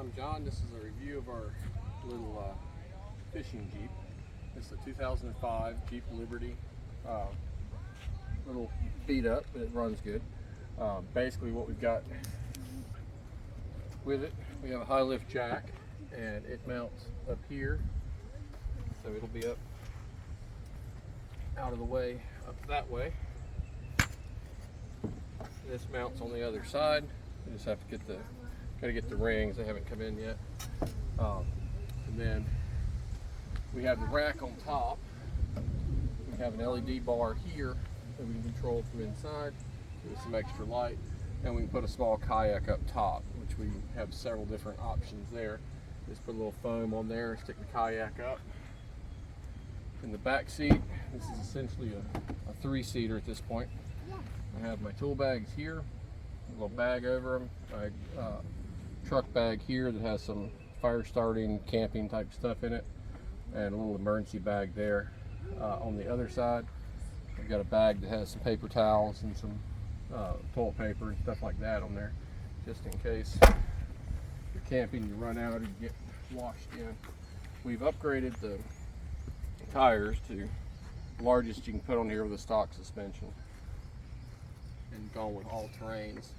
I'm John. This is a review of our little fishing Jeep. It's a 2005 Jeep Liberty. Little beat up, but it runs good. Basically what we've got with it, we have a high lift jack and it mounts up here. So it'll be up out of the way, up that way. This mounts on the other side. You just have to get the rings. They haven't come in yet. And then we have the rack on top. We have an LED bar here that we can control from inside with some extra light, and we can put a small kayak up top, which we have several different options there. Just put a little foam on there, stick the kayak up. In the back seat, this is essentially a three-seater at this point. I have my tool bags here, a little bag over them, my truck bag here that has some fire starting, camping type stuff in it, and a little emergency bag there. On the other side, I've got a bag that has some paper towels and some toilet paper and stuff like that on there, just in case you're camping, you run out and you get washed in. We've upgraded the tires to the largest you can put on here with a stock suspension, and gone with all terrains.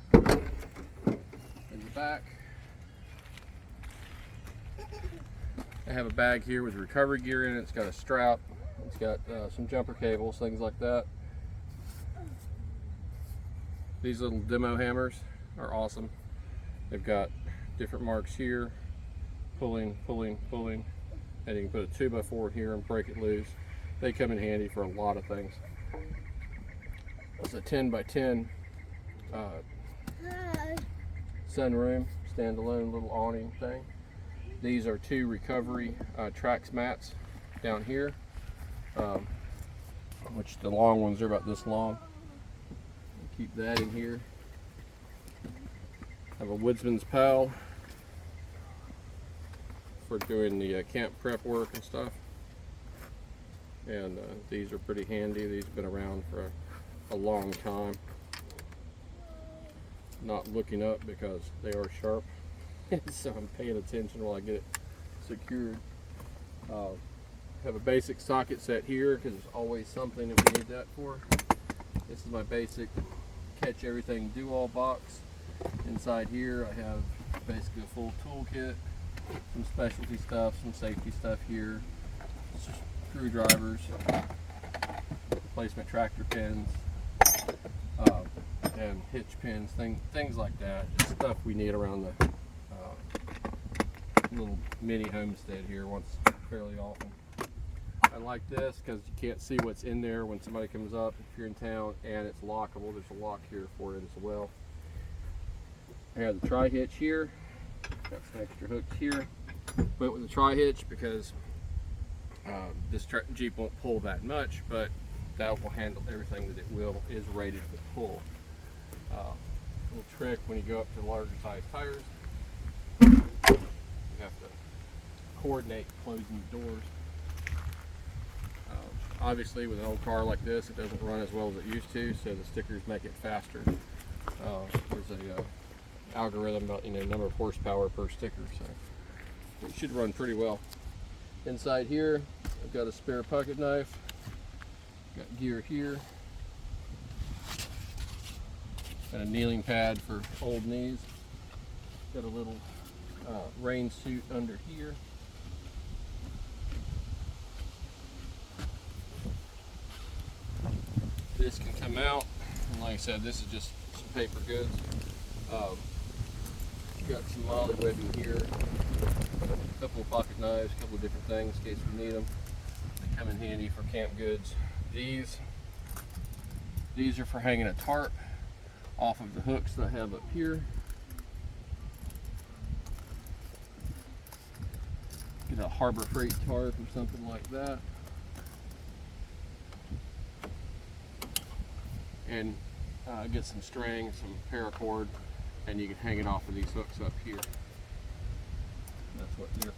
In the back, I have a bag here with recovery gear in it. It's got a strap, it's got some jumper cables, things like that. These little demo hammers are awesome. They've got different marks here, pulling, and you can put a 2x4 here and break it loose. They come in handy for a lot of things. It's a 10x10 sunroom, standalone little awning thing. These are two recovery Trax mats down here, which the long ones are about this long. Keep that in here. Have a woodsman's pal for doing the camp prep work and stuff. And these are pretty handy. These have been around for a long time. Not looking up because they are sharp, so I'm paying attention while I get it secured. Have a basic socket set here because there's always something that we need that for. This is my basic catch everything do-all box. Inside here I have basically a full toolkit, some specialty stuff, some safety stuff here, screwdrivers, replacement tractor pins, and hitch pins, things like that. Just stuff we need around the little mini homestead here once fairly often. I like this because you can't see what's in there when somebody comes up if you're in town, and it's lockable. There's a lock here for it as well. I have the tri-hitch here. Got some extra hooks here. Went with the tri-hitch because this Jeep won't pull that much, but that will handle everything that it is rated to pull. Little trick when you go up to larger size tires, you have to coordinate closing the doors. Obviously with an old car like this, it doesn't run as well as it used to, so the stickers make it faster. There's a algorithm about number of horsepower per sticker, so it should run pretty well. Inside here, I've got a spare pocket knife, got gear here, got a kneeling pad for old knees, got a little rain suit under here. This can come out, and like I said, this is just some paper goods. Got some molly webbing here, a couple of pocket knives, a couple of different things in case we need them. They come in handy for camp goods. These are for hanging a tarp off of the hooks that I have up here. Get a Harbor Freight tarp or something like that. And get some string, some paracord, and you can hang it off of these hooks up here. That's what they're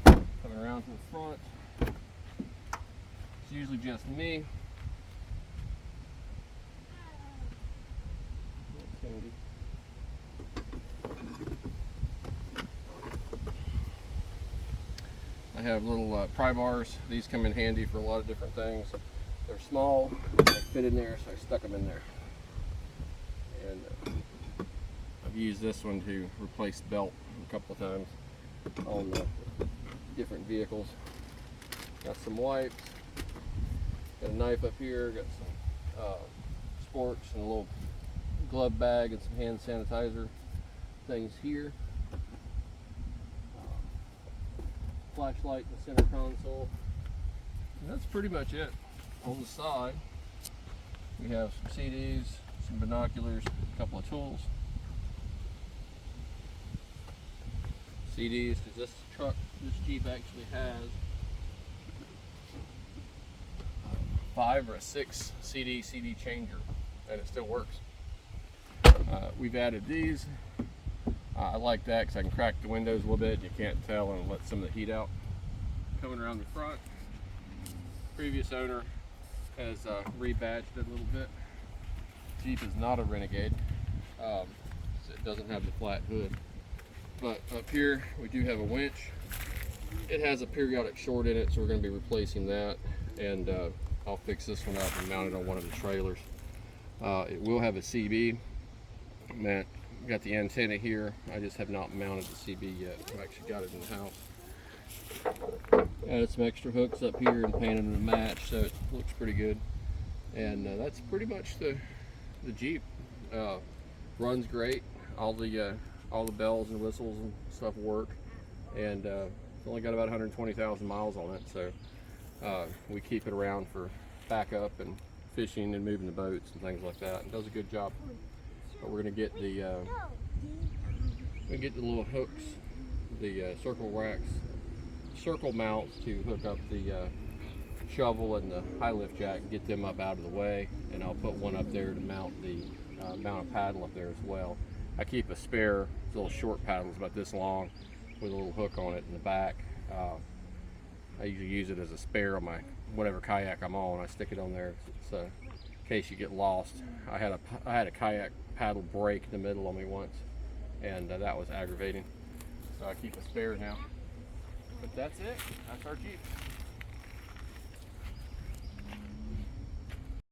for. Coming around to the front, it's usually just me. have little pry bars. These come in handy for a lot of different things. They're small, they fit in there, so I stuck them in there. And I've used this one to replace belt a couple of times on the different vehicles. Got some wipes, got a knife up here, got some sporks and a little glove bag and some hand sanitizer things here. Flashlight in the center console. And that's pretty much it. On the side, we have some CDs, some binoculars, a couple of tools. CDs, because this Jeep actually has 5 or a 6 CD changer, and it still works. We've added these. I like that because I can crack the windows a little bit. You can't tell and let some of the heat out. Coming around the front, previous owner has rebadged it a little bit. Jeep is not a Renegade, so it doesn't have the flat hood. But up here we do have a winch. It has a periodic short in it, so we're going to be replacing that, and I'll fix this one up and mount it on one of the trailers. It will have a CB. Got the antenna here. I just have not mounted the CB yet. I've actually got it in the house. Added some extra hooks up here and painted them to match, so it looks pretty good. And that's pretty much the Jeep. Runs great. All the bells and whistles and stuff work, and it's only got about 120,000 miles on it, so we keep it around for backup and fishing and moving the boats and things like that. It does a good job. But we're going to get the little hooks, the circle mounts to hook up the shovel and the high lift jack and get them up out of the way, and I'll put one up there to mount the mount a paddle up there as well. I keep a spare little short paddle, it's about this long, with a little hook on it in the back. I usually use it as a spare on my whatever kayak I'm on. I stick it on there so in case you get lost. I had a kayak paddle break in the middle on me once, and that was aggravating. So I keep a spare now. But that's it. That's our Jeep.